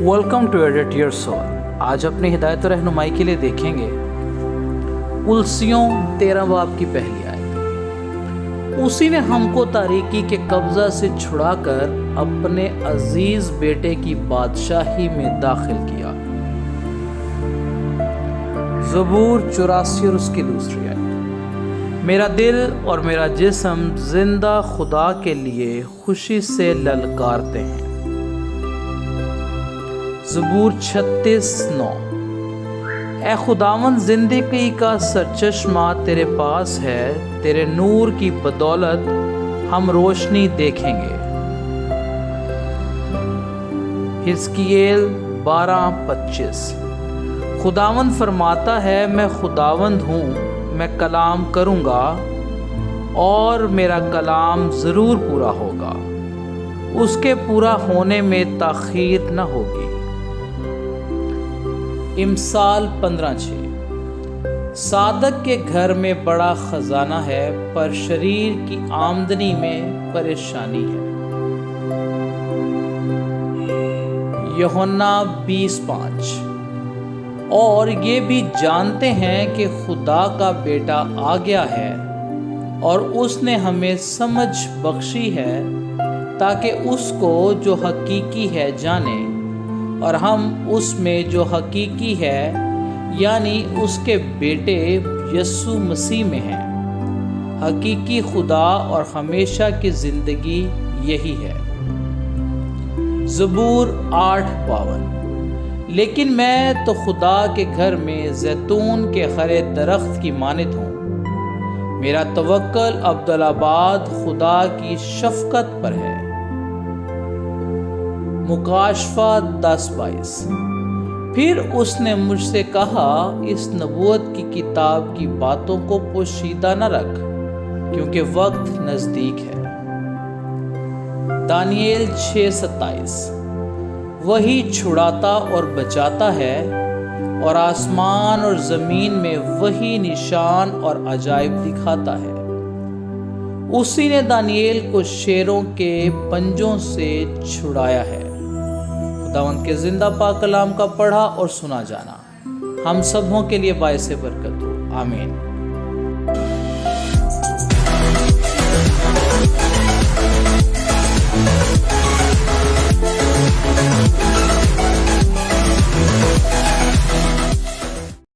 Welcome to edit your soul. آج اپنی ہدایت و رہنمائی کے لیے دیکھیں گے کلسیوں 13 باب کی پہلی آیت۔ اسی نے ہم کو تاریکی کے قبضہ سے چھڑا کر اپنے عزیز بیٹے کی بادشاہی میں داخل کیا۔ زبور 84 اور اس کی دوسری آیت۔ میرا دل اور میرا جسم زندہ خدا کے لیے خوشی سے للکارتے ہیں۔ زبور 36:9۔ اے خداوند، زندگی کا سرچشمہ تیرے پاس ہے، تیرے نور کی بدولت ہم روشنی دیکھیں گے۔ حزقییل 12:25۔ خداوند فرماتا ہے، میں خداوند ہوں، میں کلام کروں گا اور میرا کلام ضرور پورا ہوگا، اس کے پورا ہونے میں تاخیر نہ ہوگی۔ امثال 15:6۔ صادق کے گھر میں بڑا خزانہ ہے، پر شریر کی آمدنی میں پریشانی ہے۔ یوحنا 20:5۔ اور یہ بھی جانتے ہیں کہ خدا کا بیٹا آ گیا ہے اور اس نے ہمیں سمجھ بخشی ہے تاکہ اس کو جو حقیقی ہے جانیں، اور ہم اس میں جو حقیقی ہے یعنی اس کے بیٹے یسوع مسیح میں ہیں۔ حقیقی خدا اور ہمیشہ کی زندگی یہی ہے۔ زبور 8:52۔ لیکن میں تو خدا کے گھر میں زیتون کے ہرے درخت کی مانند ہوں، میرا توکل عبدالآباد خدا کی شفقت پر ہے۔ مکاشفہ 10:22۔ پھر اس نے مجھ سے کہا، اس نبوت کی کتاب کی باتوں کو پوشیدہ نہ رکھ، کیونکہ وقت نزدیک ہے۔ دانییل 6:27۔ وہی چھڑاتا اور بچاتا ہے، اور آسمان اور زمین میں وہی نشان اور عجائب دکھاتا ہے۔ اسی نے دانییل کو شیروں کے پنجوں سے چھڑایا ہے۔ خداوند کے زندہ پاک کلام کا پڑھا اور سنا جانا ہم سبوں کے لیے باعث برکت ہو، آمین۔